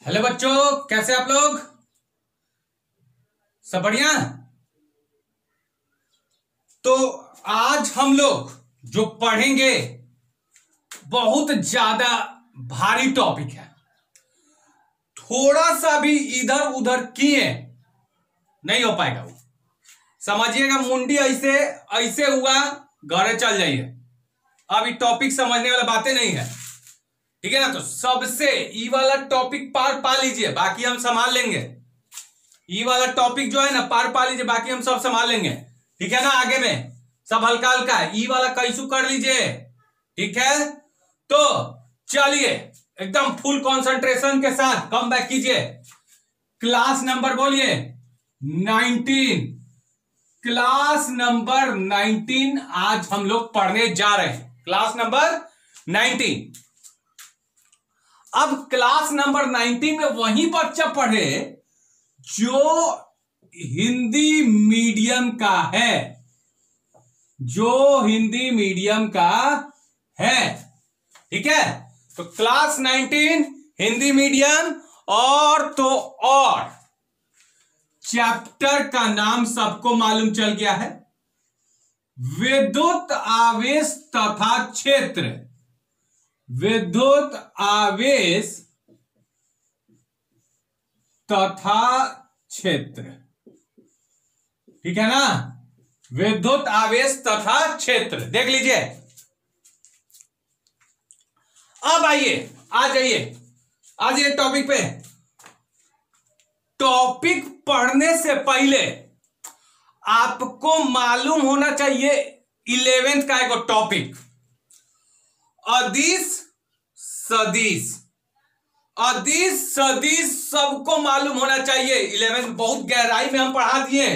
Hello बच्चों, कैसे आप लोग? सब बढ़िया। तो आज हम लोग जो पढ़ेंगे बहुत ज्यादा भारी टॉपिक है। थोड़ा सा भी इधर उधर किए नहीं हो पाएगा। वो समझिएगा, मुंडी ऐसे ऐसे हुआ घरे चल जाइए। अब ये टॉपिक समझने वाला बातें नहीं है, ठीक है ना। तो सबसे ई वाला टॉपिक पार पा लीजिए, बाकी हम संभाल लेंगे। ई वाला टॉपिक जो है ना पार पा लीजिए, बाकी हम सब संभाल लेंगे, ठीक है ना। आगे में सब हल्का हल्का है, ई वाला कैसू कर लीजिए, ठीक है। तो चलिए एकदम फुल कंसंट्रेशन के साथ कम बैक कीजिए। क्लास नंबर बोलिए 19। क्लास नंबर 19 आज हम लोग पढ़ने जा रहे हैं। Class number 19। अब क्लास नंबर 19 में वही बच्चा पढ़े जो हिंदी मीडियम का है, जो हिंदी मीडियम का है, ठीक है। तो क्लास 19 हिंदी मीडियम। और चैप्टर का नाम सबको मालूम चल गया है, विद्युत आवेश तथा क्षेत्र। विद्युत आवेश तथा क्षेत्र, ठीक है ना। विद्युत आवेश तथा क्षेत्र देख लीजिए। अब आइए, आ जाइए टॉपिक पे। टॉपिक पढ़ने से पहले आपको मालूम होना चाहिए 11th का एक टॉपिक, अदिश सदिश। अदिश सदिश सबको मालूम होना चाहिए। 11th बहुत गहराई में हम पढ़ा दिए,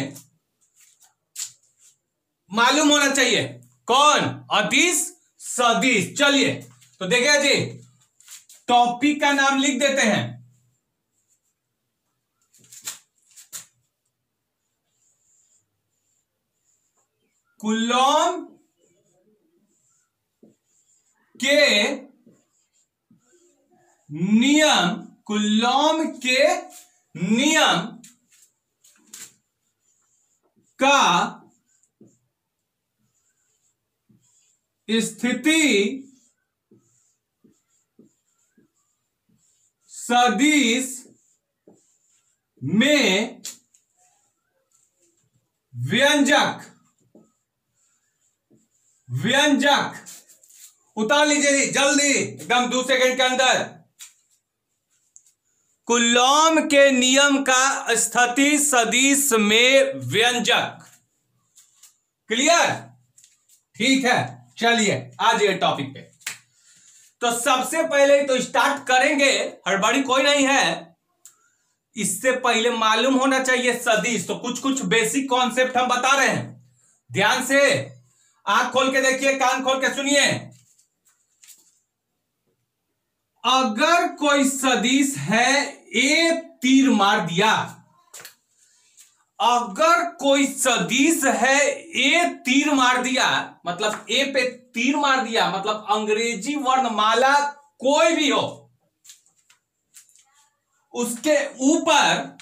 मालूम होना चाहिए कौन? अदिश सदिश। चलिए तो देखिए जी, टॉपिक का नाम लिख देते हैं। कूलॉम के नियम, कूलॉम के नियम का स्थिति सदिश में व्यंजक उतार लीजिए जी जल्दी, एकदम 2 सेकंड के अंदर। कूलॉम के नियम का स्थिति सदिश में व्यंजक। क्लियर? ठीक है, चलिए आ जाइए टॉपिक पे। तो सबसे पहले तो स्टार्ट करेंगे, हड़बड़ी कोई नहीं है। इससे पहले मालूम होना चाहिए सदिश। तो कुछ कुछ बेसिक कॉन्सेप्ट हम बता रहे हैं, ध्यान से आंख खोल के देखिए, कान खोल के सुनिए। अगर कोई सदिश है, ए तीर मार दिया। अगर कोई सदिश है, ए तीर मार दिया, मतलब ए पे तीर मार दिया, मतलब अंग्रेजी वर्णमाला कोई भी हो, उसके ऊपर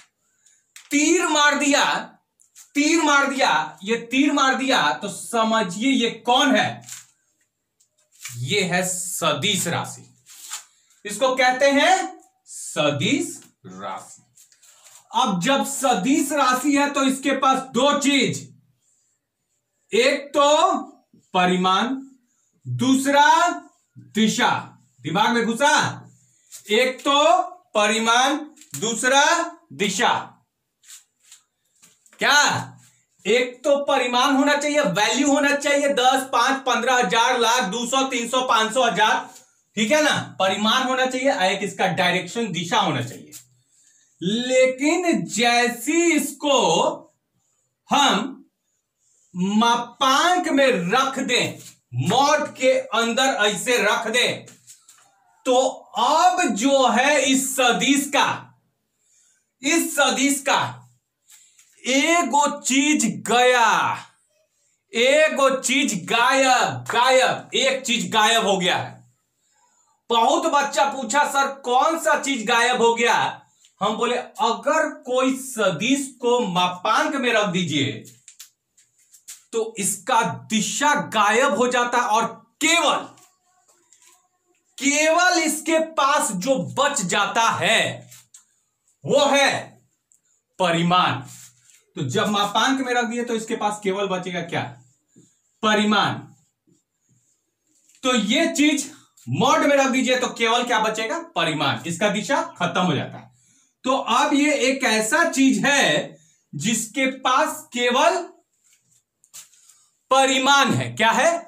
तीर मार दिया, ये तीर मार दिया, तो समझिए ये कौन है? ये है सदिश राशि। इसको कहते हैं सदिश राशि। अब जब सदिश राशि है तो इसके पास 2 चीज, एक तो परिमाण, दूसरा दिशा। दिमाग में घुसा? एक तो परिमाण, दूसरा दिशा। क्या? एक तो परिमाण होना चाहिए, वैल्यू होना चाहिए 10, 5, 15 हजार, लाख, 200, 300, 500, 1000, ठीक है ना। परिमाण होना चाहिए, एक इसका डायरेक्शन, दिशा होना चाहिए। लेकिन जैसी इसको हम मापांक में रख दें, मॉड के अंदर ऐसे रख दें, तो अब जो है इस सदिश का एगो चीज गया, एगो चीज गायब, एक चीज गायब हो गया है। बहुत बच्चा पूछा सर कौन सा चीज गायब हो गया। हम बोले अगर कोई सदिश को मापांक में रख दीजिए तो इसका दिशा गायब हो जाता है और केवल इसके पास जो बच जाता है वो है परिमाण। तो जब मापांक में रख दिए तो इसके पास केवल बचेगा क्या? परिमाण। तो ये चीज मॉड में रख दीजिए तो केवल क्या बचेगा? परिमाण। इसका दिशा खत्म हो जाता है। तो अब ये एक ऐसा चीज है जिसके पास केवल परिमाण है। क्या है?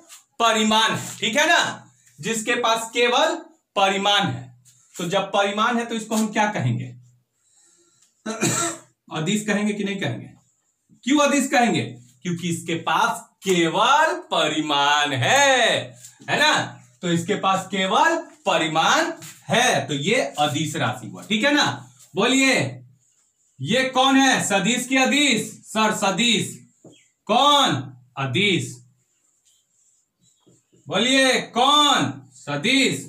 परिमाण है। ठीक है ना, जिसके पास केवल परिमाण है। तो जब परिमाण है तो इसको हम क्या कहेंगे? अदिश कहेंगे कि नहीं कहेंगे? क्यों अदिश कहेंगे? क्योंकि इसके पास केवल परिमाण है ना। तो इसके पास केवल परिमाण है तो ये अदिश राशि हुआ। ठीक है ना। बोलिए ये कौन है? सदिश की अदिश? सर सदिश। कौन? अदिश। बोलिए कौन? सदिश।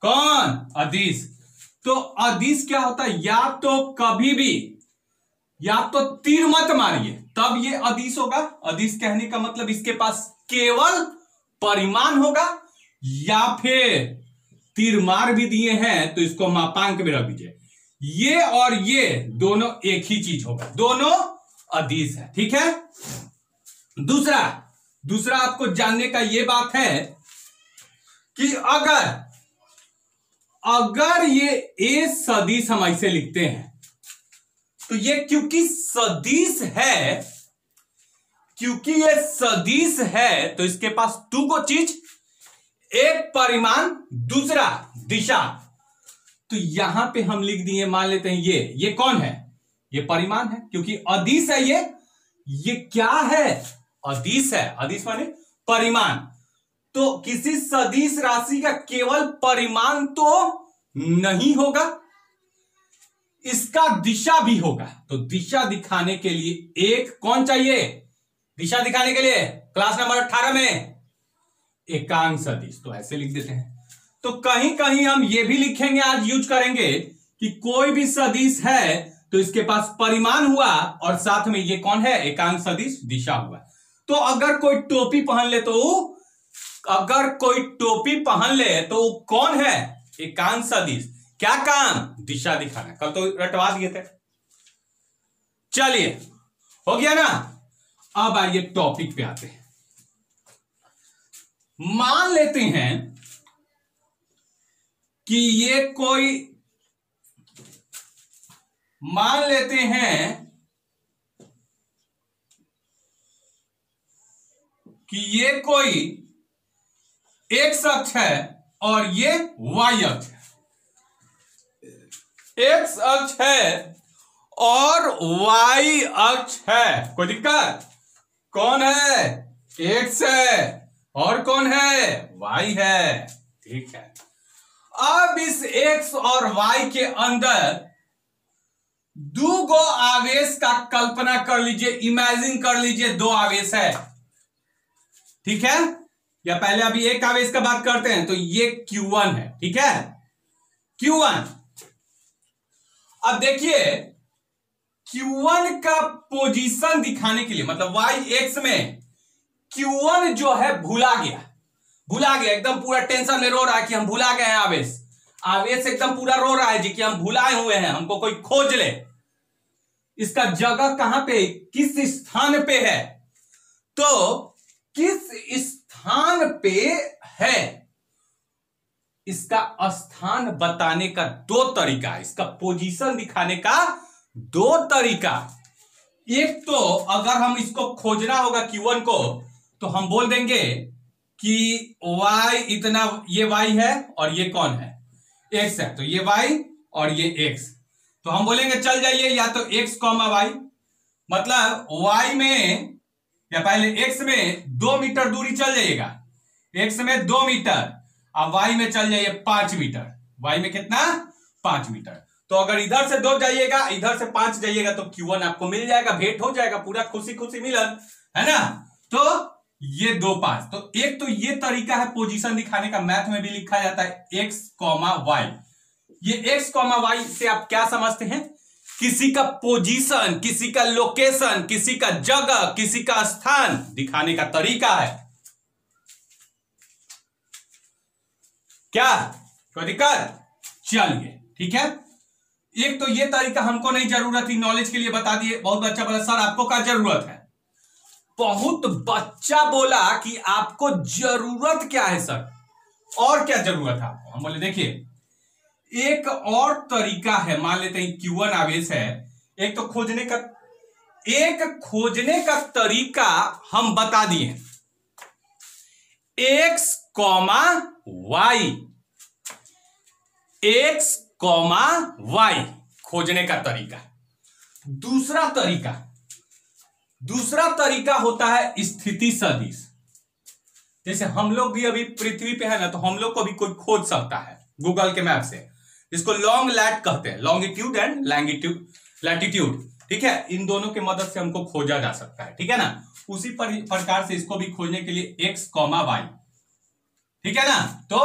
कौन? अदिश। तो अदिश क्या होता है? या तो कभी भी या तो तीर मत मारिए तब ये अदिश होगा। अदिश कहने का मतलब इसके पास केवल परिमाण होगा, या फिर तीर मार भी दिए हैं तो इसको मापांक में रख दीजिए। ये और ये दोनों एक ही चीज होगा, दोनों अदिश है। ठीक है। दूसरा आपको जानने का यह बात है कि अगर ये ए सदिश हम ऐसे लिखते हैं तो ये क्योंकि ये सदिश है तो इसके पास दो गो चीज, एक परिमाण दूसरा दिशा। तो यहां पे हम लिख दिए, मान लेते हैं ये कौन है? ये परिमाण है क्योंकि अदिश है। ये क्या है? अदिश है। अदिश माने परिमाण। तो किसी सदिश राशि का केवल परिमाण तो नहीं होगा, इसका दिशा भी होगा। तो दिशा दिखाने के लिए एक कौन चाहिए? दिशा दिखाने के लिए क्लास नंबर 18 में एकांक सदिश। तो ऐसे लिख देते हैं। तो कहीं कहीं हम ये भी लिखेंगे, आज यूज करेंगे कि कोई भी सदिश है तो इसके पास परिमाण हुआ और साथ में ये कौन है? एकांक सदिश, दिशा हुआ। तो अगर कोई टोपी पहन ले तो कौन है? एकांक सदिश। क्या काम? दिशा दिखाना। कल तो रटवा दिए थे। चलिए हो गया ना। अब आइए टॉपिक पे आते हैं। मान लेते हैं कि ये कोई एक्स अक्ष है और ये वाई अक्ष है। एक्स अक्ष है और वाई अक्ष है। कोई दिक्कत? कौन है? एक्स है और कौन है? वाई है। ठीक है। अब इस एक्स और वाई के अंदर दो गो आवेश का कल्पना कर लीजिए, इमेजिन कर लीजिए। दो आवेश है। ठीक है। या पहले अभी एक आवेश का बात करते हैं। तो ये Q1 है। ठीक है, Q1। अब देखिए Q1 का पोजीशन दिखाने के लिए, मतलब y एक्स में Q1 जो है भुला गया एकदम पूरा टेंशन में रो रहा है कि हम भुला गए हैं। आवेश एकदम पूरा रो रहा है जी कि हम भुलाए हुए हैं, हमको कोई खोज ले। इसका जगह कहां पे, किस स्थान पे है? तो किस स्थान पे है, इसका स्थान बताने का दो तरीका है। इसका पोजीशन दिखाने का दो तरीका। एक तो अगर हम इसको खोजना होगा Q1 को, तो हम बोल देंगे कि y इतना, ये y है और ये कौन है? x है। तो ये y और ये x। तो हम बोलेंगे चल जाइए या तो x, y, मतलब y में या पहले x में 2 मीटर दूरी चल जाइएगा। x में 2 मीटर, अब y में चल जाइए 5 मीटर। y में कितना? 5 मीटर। तो अगर इधर से 2 जाइएगा, इधर से 5 जाइएगा तो Q1 आपको मिल जाएगा, भेंट हो जाएगा, पूरा खुशी खुशी मिलन, है ना। तो ये 2 5। तो एक तो ये तरीका है पोजीशन दिखाने का, मैथ में भी लिखा जाता है x, y। ये x, y से आप क्या समझते हैं? किसी का पोजीशन, किसी का लोकेशन, किसी का जगह, किसी का स्थान दिखाने का तरीका है। क्या कोई दिक्कत? चलिए ठीक है। एक तो ये तरीका हमको नहीं जरूरत थी, नॉलेज के लिए बता दिए। बहुत बच्चा बोला सर आपको क्या जरूरत है? बहुत बच्चा बोला कि आपको जरूरत क्या है सर, और क्या जरूरत है आपको? हम बोले देखिए एक और तरीका है, मान लेते हैं Q1 आवेश है। एक तो खोजने का तरीका हम बता दिए, x, y, x, y खोजने का तरीका। दूसरा तरीका होता है स्थिति सदिश। जैसे हम लोग भी अभी पृथ्वी पे है ना, तो हम लोग को भी कोई खोज सकता है गूगल के मैप से, जिसको लॉन्ग लैट कहते हैं, लॉन्गिट्यूड एंड लैटिट्यूड। ठीक है, इन दोनों की मदद से हमको खोजा जा सकता है। ठीक है ना, उसी प्रकार से इसको भी खोजने के लिए x, y। ठीक है ना। तो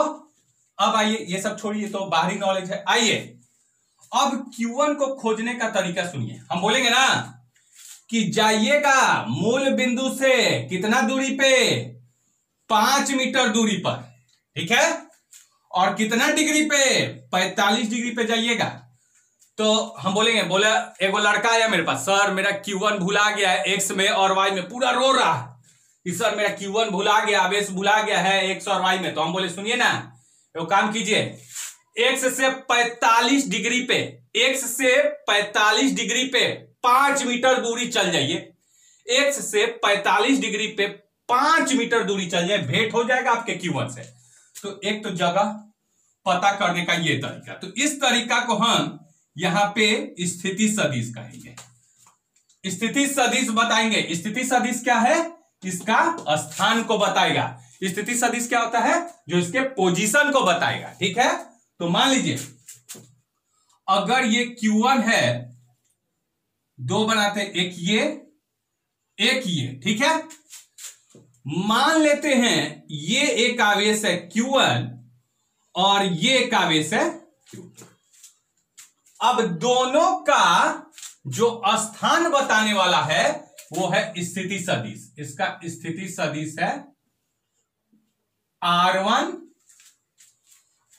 अब आइए, ये सब छोड़िए, तो बाहरी नॉलेज है। आइए अब Q1 को खोजने का तरीका सुनिए। हम बोलेंगे ना कि जाइएगा मूल बिंदु से कितना दूरी पे? 5 मीटर दूरी पर। ठीक है, और कितना डिग्री पे? 45 डिग्री पे जाइएगा। तो हम बोलेंगे, बोला एगो लड़का आया मेरे पास, सर मेरा Q1 भुला गया है, एक्स में और वाई में, पूरा रो रहा है कि सर मेरा Q1 भुला गया, आवेश भुला गया है एक्स और वाई में। तो हम बोले सुनिए ना, वो काम कीजिए, एक्स से 45 डिग्री पे, एक्स से 45 डिग्री पे 5 मीटर दूरी चल जाइए। एक्स से 45 डिग्री पे 5 मीटर दूरी चल जाए, भेंट हो जाएगा आपके Q1 से। तो एक तो जगह पता करने का ये तरीका, तो इस तरीका को हम यहां पे स्थिति सदिश कहेंगे। स्थिति सदिश बताएंगे। स्थिति सदिश क्या है? इसका स्थान को बताएगा। स्थिति सदिश क्या होता है? जो इसके पोजीशन को बताएगा। ठीक है, तो मान लीजिए अगर ये Q1 है, 2 बनाते हैं, एक ये, ठीक है। मान लेते हैं ये एक आवेश है Q1 और ये एक आवेश है Q2। अब दोनों का जो स्थान बताने वाला है वो है स्थिति सदिश। इसका स्थिति सदिश है R1,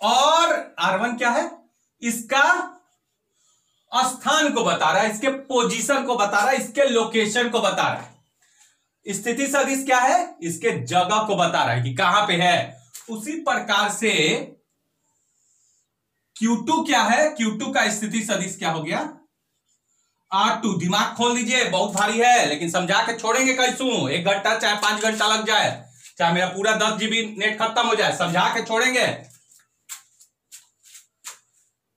और R1 क्या है? इसका स्थान को बता रहा है, इसके पोजीशन को बता रहा है, इसके लोकेशन को बता रहा है। स्थिति सदिश क्या है? इसके जगह को बता रहा है कि कहां पे है। उसी प्रकार से Q2 क्या है? Q2 का स्थिति सदिश क्या हो गया? R2। दिमाग खोल दीजिए, बहुत भारी है लेकिन समझा के छोड़ेंगे कैसू। 1 घंटा चाहे 5 घंटा लग जाए, चाहे मेरा पूरा 10 GB नेट खत्म हो जाए, समझा के छोड़ेंगे।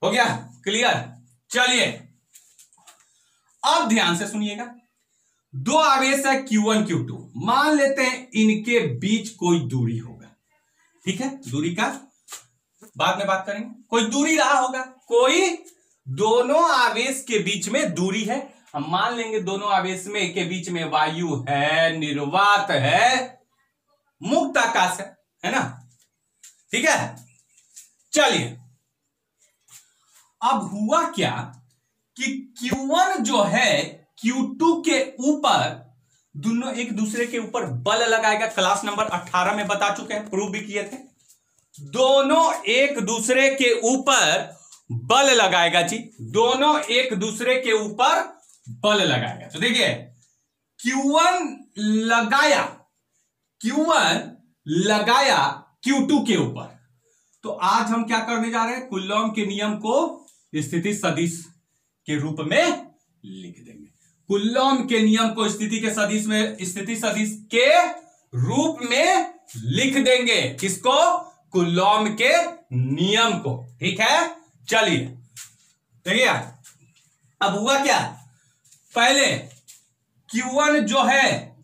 हो गया क्लियर? चलिए अब ध्यान से सुनिएगा। 2 आवेश है Q1 Q2, मान लेते हैं इनके बीच कोई दूरी होगा। ठीक है, दूरी का बाद में बात करेंगे। कोई दूरी रहा होगा, कोई दोनों आवेश के बीच में दूरी है। हम मान लेंगे दोनों आवेश में के बीच में वायु है, निर्वात है, मुक्त आकाश है ना। ठीक है, चलिए अब हुआ क्या कि Q1 जो है Q2 के ऊपर, दोनों एक दूसरे के ऊपर बल लगाएगा। क्लास नंबर 18 में बता चुके हैं, प्रूव भी किए थे। दोनों एक दूसरे के ऊपर बल लगाएगा जी, दोनों एक दूसरे के ऊपर बल लगाएगा। तो देखिए Q1 लगाया Q2 के ऊपर। तो आज हम क्या करने जा रहे हैं? कूलॉम के नियम को स्थिति सदिश के रूप में लिख देंगे। कूलॉम के नियम को स्थिति सदिश के रूप में लिख देंगे। किसको? कूलॉम के नियम को। ठीक है, चलिए देखिए अब हुआ क्या। पहले Q1 जो है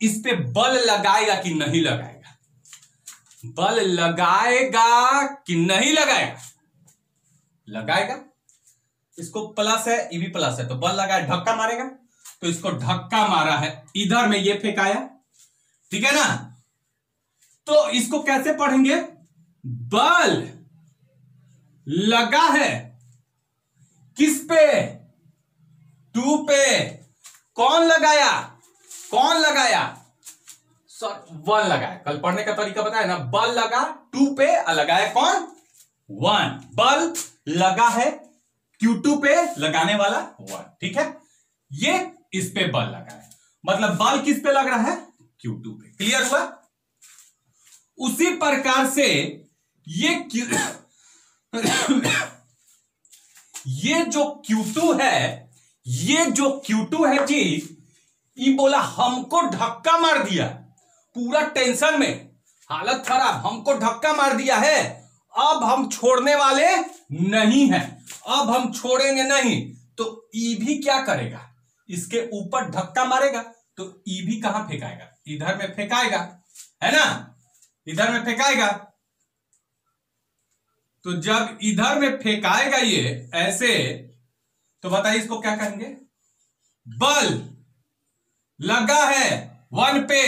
इस पे बल लगाएगा कि नहीं लगाएगा? बल लगाएगा कि नहीं लगाएगा? लगाएगा। इसको प्लस है, ये भी प्लस है, तो बल लगाया, धक्का मारेगा। तो इसको धक्का मारा है, इधर में ये फेंकाया। ठीक है ना। तो इसको कैसे पढ़ेंगे? बल लगा है किस पे? 2 पे। कौन लगाया? कौन लगाया? सर 1 लगाया। कल पढ़ने का तरीका बताया ना, बल लगा 2 पे और लगाया कौन? 1। बल लगा है Q2 पे, लगाने वाला 1। ठीक है, ये इस पे बल लगा है, मतलब बल किस पे लग रहा है? Q2 पे। क्लियर हुआ? उसी प्रकार से ये ये जो Q2 है, ये जो Q2 है जी, ये बोला हमको धक्का मार दिया, पूरा टेंशन में, हालत खराब, हमको धक्का मार दिया है, अब हम छोड़ने वाले नहीं हैं, अब हम छोड़ेंगे नहीं। तो ई भी क्या करेगा? इसके ऊपर धक्का मारेगा, तो ई भी कहां फेंकाएगा? इधर में फेंकाएगा, है ना, इधर में फेंकाएगा। तो जब इधर में फेंकाएगा ये ऐसे, तो बताइए इसको क्या कहेंगे? बल लगा है 1 पे,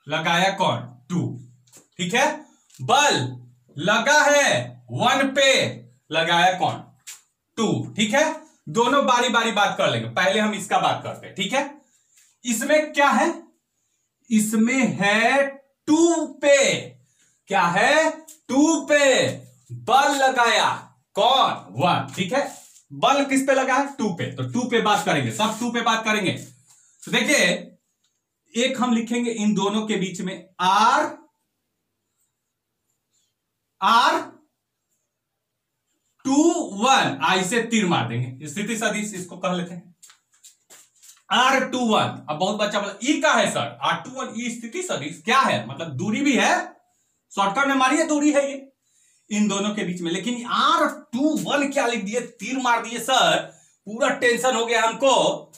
लगाया कौन? 2। ठीक है, बल लगा है 1 पे, लगाया कौन? 2। ठीक है, दोनों बारी बारी बात कर लेंगे, पहले हम इसका बात करते हैं। ठीक है, इसमें क्या है? इसमें है 2 पे। क्या है? 2 पे बल लगाया कौन? 1। ठीक है, बल किस पे लगा है? 2 पे। तो 2 पे बात करेंगे, सब 2 पे बात करेंगे। तो देखिए, एक हम लिखेंगे इन दोनों के बीच में R R2 1, आई से तीर मार देंगे, स्थिति सदिश इसको कह लेते हैं R2 1। अब बहुत बच्चा बोला ई क्या है सर? R2 1 ई स्थिति सदिश क्या है? मतलब दूरी भी है, शॉर्टकट में मारिए, दूरी है ये इन दोनों के बीच में। लेकिन R2 1 क्या लिख दिए? तीर मार दिए सर, पूरा टेंशन हो गया हमको,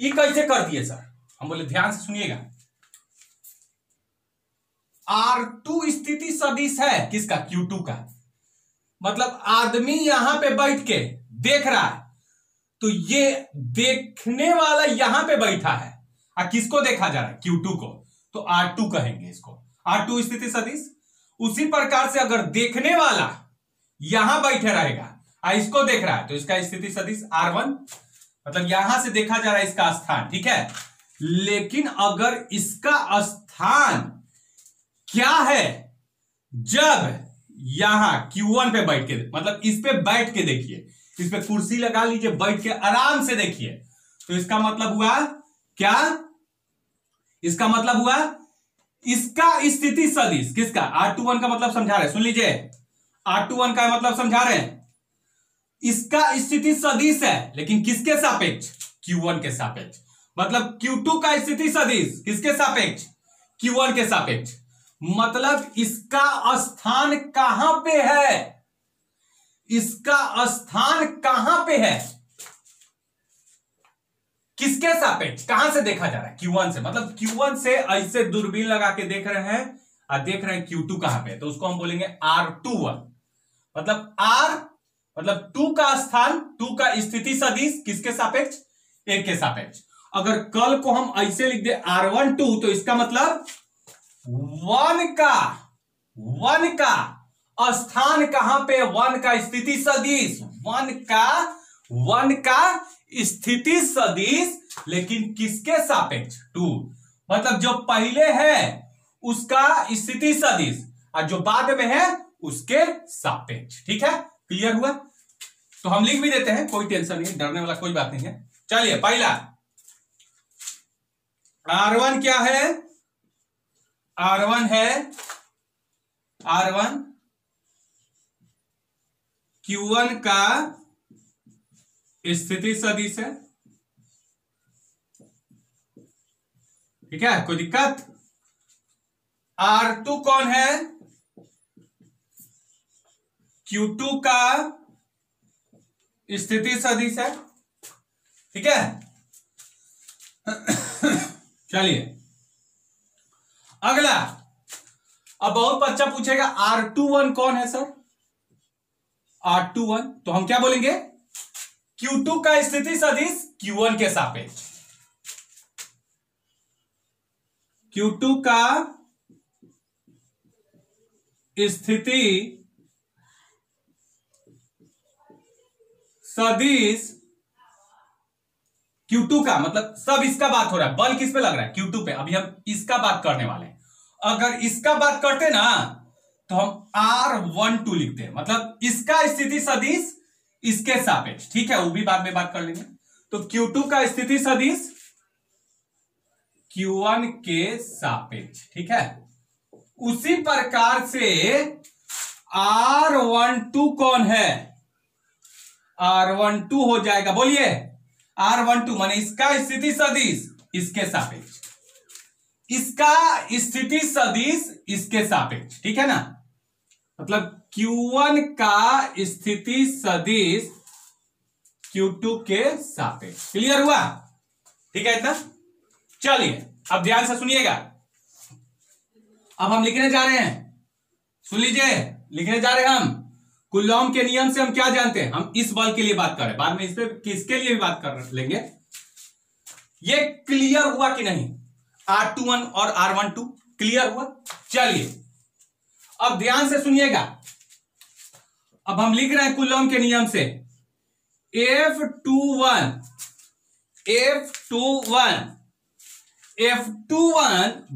ये कैसे कर दिए सर? हम बोले ध्यान से सुनिएगा, R2 स्थिति सदिश है किसका? Q2 का। मतलब आदमी यहां पे बैठ के देख रहा है, तो ये देखने वाला यहां पे बैठा है, और किसको देखा जा रहा है? Q2 को। तो R2 कहेंगे इसको, R2 स्थिति सदिश। उसी प्रकार से अगर देखने वाला यहां बैठे रहेगा और इसको देख रहा है, तो इसका स्थिति सदिश R1, मतलब यहां से देखा जा रहा है इसका स्थान। ठीक है, लेकिन अगर इसका स्थान क्या है? जब यहां Q1 पे बैठ के, मतलब इस पे बैठ के देखिए, इस पे कुर्सी लगा लीजिए, बैठ के आराम से देखिए, तो इसका मतलब हुआ क्या? इसका मतलब हुआ इसका स्थिति सदिश किसका? R2 1 का मतलब समझा रहे, सुन लीजिए, R2 1 का मतलब समझा रहे हैं, इसका स्थिति सदिश है, लेकिन किसके सापेक्ष? Q1 के सापेक्ष। मतलब Q2 का स्थिति सदिश किसके सापेक्ष? Q1 के सापेक्ष। मतलब इसका स्थान कहां पे है? इसका स्थान कहां पे है? किसके सापेक्ष? कहां से देखा जा रहा है? Q1 से। मतलब Q1 से ऐसे दूरबीन लगा के देख रहे हैं और देख रहे हैं Q2 कहां पे है, तो उसको हम बोलेंगे R2 1। मतलब R मतलब 2 का स्थान, 2 का स्थिति सदिश किसके सापेक्ष? 1 के सापेक्ष। अगर कल को हम ऐसे लिख दे R1 2, तो इसका मतलब 1 का स्थान कहां पे? 1 का स्थिति सदिश, 1 का स्थिति सदिश, लेकिन किसके सापेक्ष? 2। मतलब जो पहले है उसका स्थिति सदिश और जो बाद में है उसके सापेक्ष। ठीक है, क्लियर हुआ? तो हम लिख भी देते हैं, कोई टेंशन नहीं, डरने वाला कोई बात नहीं है। चलिए, पहला R1 क्या है? R1 है R1 Q1 का स्थिति सदिश है। ठीक है, कोई दिक्कत? R2 कौन है? Q2 का स्थिति सदिश है। ठीक है, चलिए अगला। अब बहुत बच्चा पूछेगा R2 1 कौन है सर? R2 1, तो हम क्या बोलेंगे? Q2 का स्थिति सदिश Q1 के सापेक्ष, Q2 का स्थिति सदिश Q2 का मतलब सब इसका बात हो रहा है, बल किस पे लग रहा है? Q2 पे। अभी हम इसका बात करने वाले हैं। अगर इसका बात करते ना तो हम R12 लिखते हैं, मतलब इसका स्थिति सदिश इसके सापेक्ष, ठीक है, वो भी बाद में बात कर लेंगे। तो Q2 का स्थिति सदिश Q1 के सापेक्ष, ठीक है। उसी प्रकार से R12 कौन है? R12 हो जाएगा, बोलिए R12 माने इसका स्थिति सदिश इसके सापेक्ष, इसका स्थिति सदिश इसके सापेक्ष, ठीक है ना। मतलब Q1 का स्थिति सदिश Q2 के सापेक्ष। क्लियर हुआ? ठीक है इतना। चलिए अब ध्यान से सुनिएगा। अब हम लिखने जा रहे हैं, सुन लीजिए, लिखने जा रहे हैं हम। कूलॉम के नियम से हम क्या जानते हैं? हम इस बल के लिए बात कर रहे हैं, बाद में इस पे किसके लिए भी बात कर लेंगे। ये क्लियर हुआ कि नहीं? R21 और R12 क्लियर हुआ? चलिए अब ध्यान से सुनिएगा। अब हम लिख रहे हैं कूलॉम के नियम से F21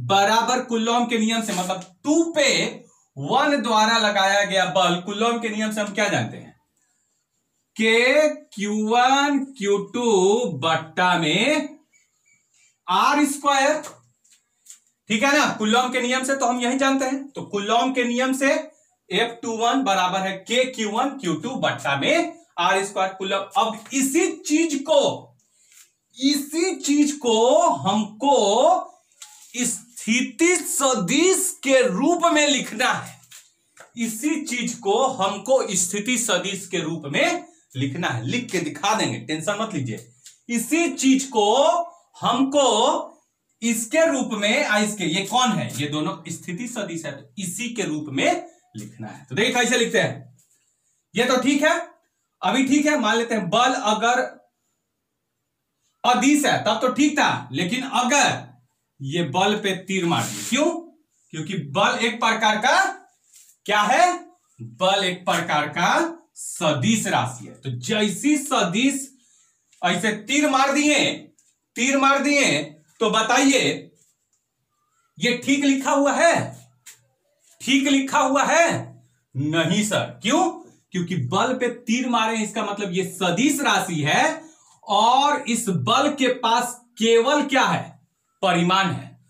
बराबर कूलॉम के नियम से, मतलब 2 पे 1 द्वारा लगाया गया बल, कूलॉम के नियम से हम क्या जानते हैं? के Q1 Q2 बट्टा में R², ठीक है ना। कूलॉम के नियम से तो हम यही जानते हैं। तो कूलॉम के नियम से F21 बराबर है के Q1 Q2 बट्टा में R²। कूलॉम। अब इसी चीज को हमको स्थिति सदिश के रूप में लिखना है। इसी चीज को हमको स्थिति सदिश के रूप में लिखना है। लिख के दिखा देंगे, टेंशन मत लीजिए। इसी चीज को हमको इसके रूप में, इसके, ये कौन है? ये दोनों स्थिति सदिश है, तो इसी के रूप में लिखना है। तो देखिए कैसे लिखते हैं। ये तो ठीक है, अभी ठीक है, मान लेते हैं बल अगर अदिश है तब तो ठीक था, लेकिन अगर ये बल पे तीर मार दिए, क्यों? क्योंकि बल एक प्रकार का क्या है? बल एक प्रकार का सदिश राशि है। तो जैसी सदिश ऐसे तीर मार दिए, तो बताइए ये ठीक लिखा हुआ है? ठीक लिखा हुआ है? नहीं सर। क्यों? क्योंकि बल पे तीर मारे, इसका मतलब ये सदिश राशि है और इस बल के पास केवल क्या है? परिमाण है।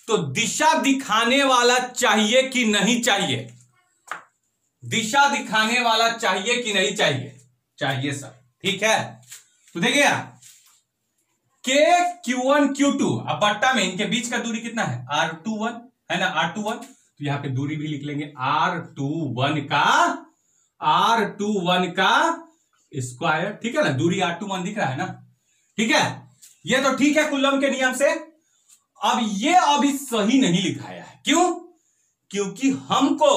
तो दिशा दिखाने वाला चाहिए कि नहीं चाहिए? दिशा दिखाने वाला चाहिए कि नहीं चाहिए? चाहिए सर, ठीक है। तो देखिए के Q1 Q2, अब बट्टा में इनके बीच का दूरी कितना है? R21 है ना, R21। तो यहां पे दूरी भी लिख लेंगे, R21 का स्क्वायर, ठीक है ना। दूरी R21 दिख रहा है ना, ठीक है। ये तो ठीक है कूलॉम के नियम से। अब ये अभी सही नहीं लिखाया है, क्यों? क्योंकि हमको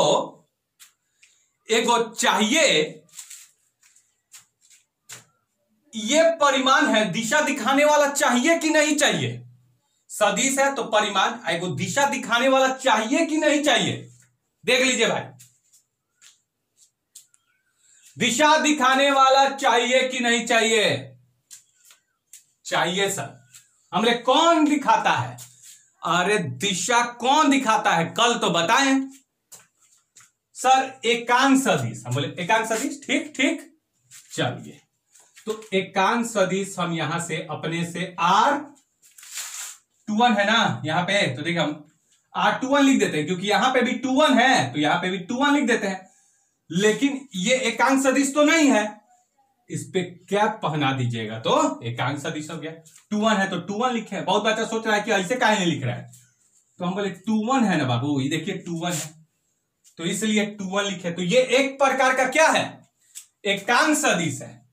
एगो चाहिए, ये परिमाण है, दिशा दिखाने वाला चाहिए कि नहीं चाहिए? सदिश है तो परिमाण, एगो दिशा दिखाने वाला चाहिए कि नहीं चाहिए? देख लीजिए भाई, दिशा दिखाने वाला चाहिए कि नहीं चाहिए? चाहिए सर। हमने कौन दिखाता है? अरे दिशा कौन दिखाता है? कल तो बताएं सर, एकांक सदिश। हम बोले एकांक सदिश, ठीक ठीक। चलिए तो एकांक सदिश हम यहां से अपने से R21 है ना यहां पे, तो देखिए हम R21 लिख देते हैं, क्योंकि यहां पे भी 21 है तो यहां पे भी 21 लिख देते हैं। लेकिन ये एकांक सदिश तो नहीं है, इस पे कैप पहना दीजिएगा तो एकांक सदिश हो गया। 21 है तो 21 लिखे। बहुत बच्चा सोच रहा है कि ऐसे काहे नहीं लिख रहा है, तो हम बोले 21 है ना बाबू, ये देखिए 21 है तो इसलिए 21 लिखे। तो ये एक प्रकार का क्या है? एकांक सदिश है।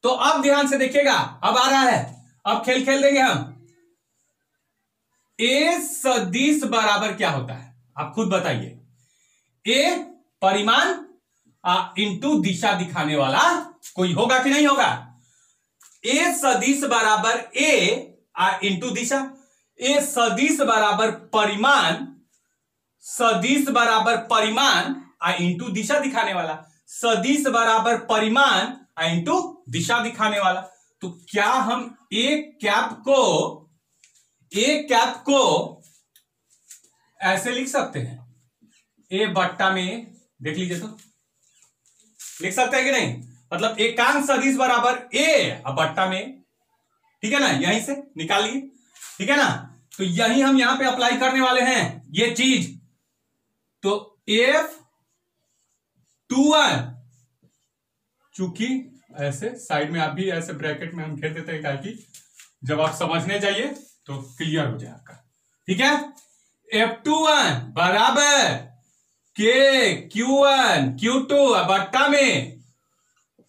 तो अब ध्यान से देखिएगा, अब आ रहा है, अब खेल देंगे हम। ए सदिश बराबर क्या होता है? आप खुद बताइए। ए परिमाण इंटू दिशा दिखाने वाला कोई होगा कि नहीं होगा? ए सदिश बराबर ए इंटू दिशा। ए सदिश बराबर परिमाण, सदिश बराबर परिमाण इंटू दिशा दिखाने वाला, सदिश बराबर परिमाण इंटू दिशा दिखाने वाला। तो क्या हम एक कैप को ऐसे लिख सकते हैं, ए बट्टा में, देख लीजिए तो लिख सकते हैं कि नहीं, मतलब एकांक सदिश बराबर ए बट्टा में, ठीक है ना, यहीं से निकालिए, ठीक है ना। तो यही हम यहां पे अप्लाई करने वाले हैं ये चीज। तो F21, चूंकि ऐसे साइड में आप भी ऐसे ब्रैकेट में हम घेर देते हैं ताकि जब आप समझने जाइए तो क्लियर हो जाए आपका, ठीक है। F21 बराबर के Q1 Q2 बट्टा में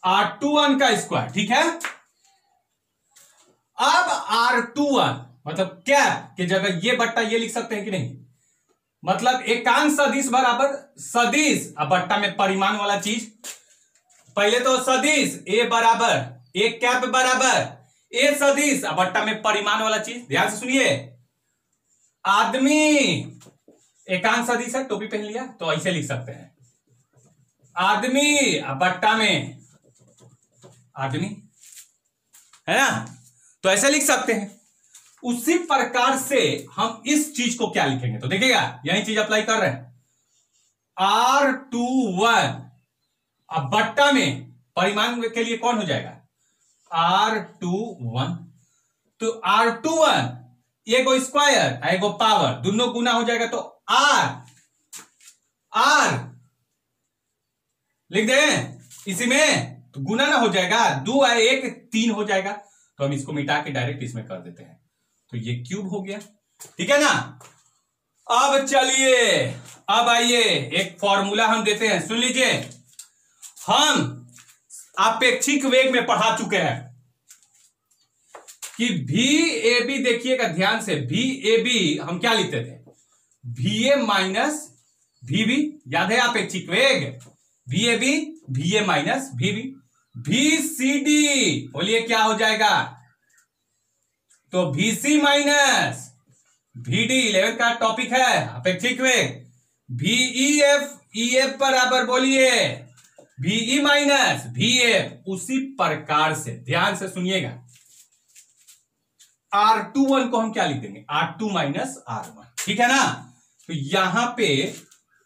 R21 का स्क्वायर, ठीक है। अब R21 मतलब कैप की जगह ये बट्टा ये लिख सकते हैं कि नहीं, मतलब एकांक सदिश बराबर सदिश बट्टा में परिमाण वाला चीज। पहले तो सदिश ए बराबर ए कैप बराबर ए सदिश बट्टा में परिमाण वाला चीज। ध्यान से सुनिए, आदमी एकांक सदिश है, टोपी पहन लिया तो ऐसे लिख सकते हैं, आदमी बट्टा में आदमी, है ना, तो ऐसे लिख सकते हैं। उसी प्रकार से हम इस चीज को क्या लिखेंगे, तो देखिएगा यही चीज अप्लाई कर रहे हैं। R21 अब बट्टा में परिमाण के लिए कौन हो जाएगा, R21। तो R21 एगो स्क्वायर एगो पावर दोनों गुना हो जाएगा, तो R लिख दें इसी में, तो गुना ना हो जाएगा, 2 है 1 3 हो जाएगा। तो हम इसको मिटा के डायरेक्ट इसमें कर देते हैं, तो ये क्यूब हो गया, ठीक है ना। अब चलिए, अब आइए एक फॉर्मूला हम देते हैं, सुन लीजिए। हम आपेक्षिक वेग में पढ़ा चुके हैं कि VAB, देखिएगा ध्यान से, VAB हम क्या लिखते थे, VA माइनस VB, याद है आपेक्षिक वेग, VAB VA minus VB। VCD बोलिए क्या हो जाएगा, तो VC माइनस VD 11 का टॉपिक है अपेक्षिक वेग। VEF EF बराबर बोलिए VE माइनस VF। उसी प्रकार से ध्यान से सुनिएगा, R21 को हम क्या लिख देंगे, R2 माइनस R1, ठीक है ना। तो यहां पे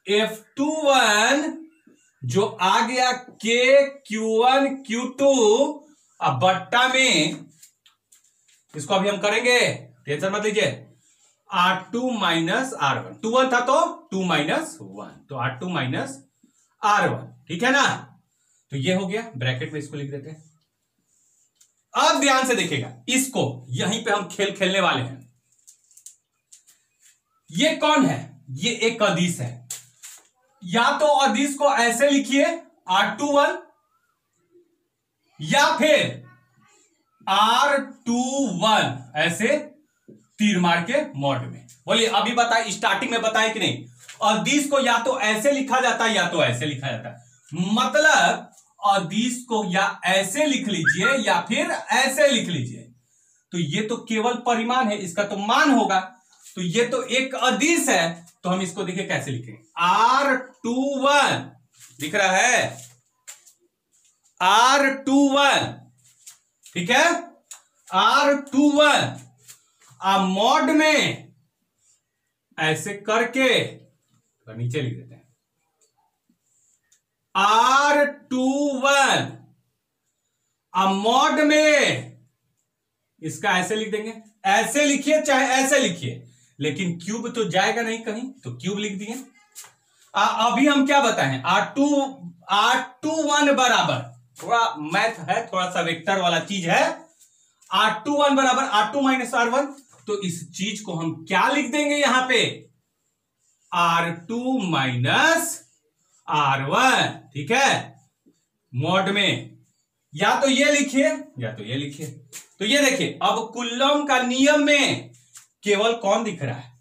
F21 जो आ गया K Q1 Q2 अब बट्टा में, इसको अभी हम करेंगे, टेंशन मत लीजिए, R2 माइनस R1, 2 था तो 2 माइनस 1, तो R2 माइनस R1, ठीक है ना। तो ये हो गया, ब्रैकेट में इसको लिख देते हैं। अब ध्यान से देखिएगा, इसको यहीं पे हम खेल खेलने वाले हैं। ये कौन है, ये एक अदिश है, या तो अदिश को ऐसे लिखिए R21 या फिर R21 ऐसे तीर मार के मॉड में। बोलिए अभी बताए, स्टार्टिंग में बताए कि नहीं, अदिश को या तो ऐसे लिखा जाता है या तो ऐसे लिखा जाता है। मतलब अदिश को या ऐसे लिख लीजिए या फिर ऐसे लिख लीजिए, तो ये तो केवल परिमाण है, इसका तो मान होगा। तो ये तो एक अदिश है, तो हम इसको देखिए कैसे लिखेंगे, R21 दिख रहा है, R21, ठीक है, R21 मॉड में ऐसे करके तो नीचे लिख देते हैं, R21 मॉड में इसका ऐसे लिख देंगे, ऐसे लिखिए चाहे ऐसे लिखिए, लेकिन क्यूब तो जाएगा नहीं कहीं, तो क्यूब लिख दिए। अभी हम क्या बताएं, R21 बराबर, थोड़ा मैथ है, थोड़ा सा वेक्टर वाला चीज है, R21 बराबर R2 माइनस R1। तो इस चीज को हम क्या लिख देंगे यहां पे, R2 माइनस R1, ठीक है, मॉड में या तो ये लिखिए या तो ये लिखिए। तो ये देखिए, अब कूलॉम का नियम में केवल कौन दिख रहा है,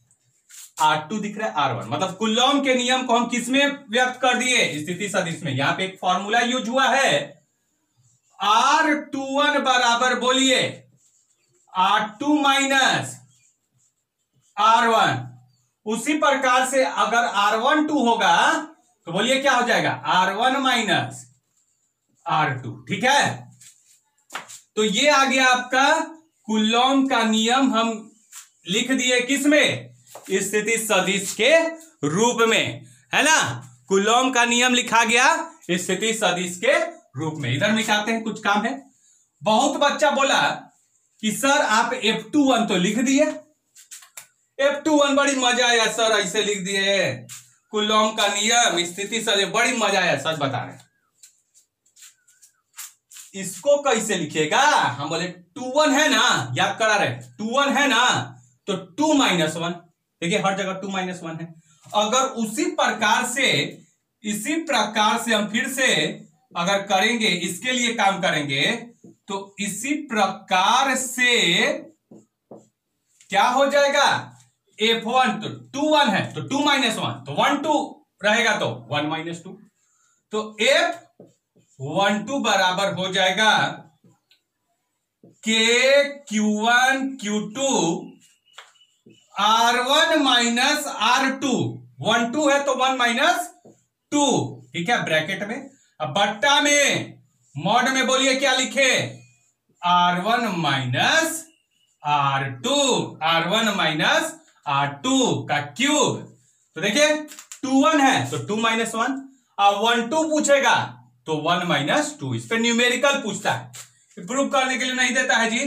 R2 दिख रहा है, R1, मतलब कूलॉम के नियम को हम किस में व्यक्त कर दिए, स्थिति सदिश में। यहां पे एक फॉर्मूला यूज हुआ है, R21 बराबर बोलिए R2 माइनस R1। उसी प्रकार से अगर R1 2 होगा तो बोलिए क्या हो जाएगा, R1 माइनस R2। ठीक है, तो ये आ गया आपका कूलॉम का नियम। हम लिख दिए किसमें, स्थिति सदिश के रूप में, है ना। कूलॉम का नियम लिखा गया स्थिति सदिश के रूप में। इधर मिटाते हैं, कुछ काम है। बहुत बच्चा बोला कि सर आप F21 तो लिख दिए, F21 बड़ी मजा आया सर, ऐसे लिख दिए कूलॉम का नियम स्थिति सदिश, बड़ी मजा आया, सच बता रहे। इसको कैसे लिखेगा, हम बोले 21 है ना, याद करा रहे 21 है ना, तो 2 - 1, देखिए हर जगह 2 - 1 है। अगर इसी प्रकार से हम फिर से अगर करेंगे, इसके लिए काम करेंगे, तो इसी प्रकार से क्या हो जाएगा, F1 तो 2 1 है, तो 2 - 1 तो 1 2 रहेगा, तो 1 - 2, तो F12 बराबर हो जाएगा K Q1 Q2 R1 minus R2। 1 2 है तो 1 - 2, ठीक है, ब्रैकेट में। अब बट्टा में मॉड में बोलिए क्या लिखे, R1 minus R2, R1 minus R2 का क्यूब। तो देखिए 2 1 है तो 2 - 1, अब 1 2 पूछेगा तो 1 - 2। इस पे न्यूमेरिकल पूछता है, प्रूव करने के लिए नहीं देता है जी,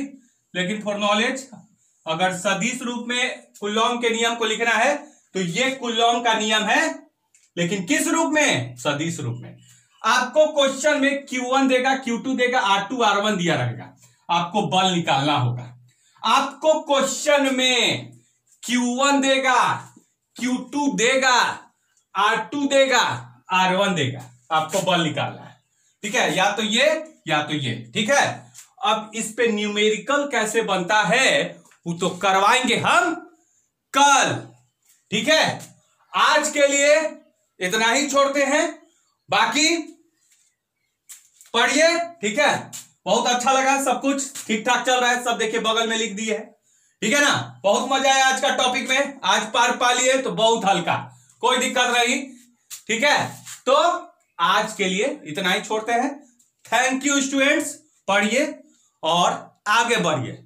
लेकिन फॉर नॉलेज अगर सदिश रूप में कूलॉम के नियम को लिखना है तो ये कूलॉम का नियम है, लेकिन किस रूप में, सदिश रूप में। आपको क्वेश्चन में Q1 देगा, Q2 देगा, R2 R1 दिया रहेगा, आपको बल निकालना होगा। आपको क्वेश्चन में Q1 देगा, Q2 देगा, R2 देगा, R1 देगा, आपको बल निकालना है, ठीक है, या तो ये, ठीक है। अब इस पे न्यूमेरिकल कैसे बनता है वो तो करवाएंगे हम कल, ठीक है। आज के लिए इतना ही छोड़ते हैं, बाकी पढ़िए, ठीक है। बहुत अच्छा लगा, सब कुछ ठीक ठाक चल रहा है, सब देखिए बगल में लिख दिए है, ठीक है ना। बहुत मजा आया आज का टॉपिक में, आज पार पा लिए तो बहुत हल्का, कोई दिक्कत नहीं, ठीक है। तो आज के लिए इतना ही छोड़ते हैं। थैंक यू स्टूडेंट्स, पढ़िए और आगे बढ़िए।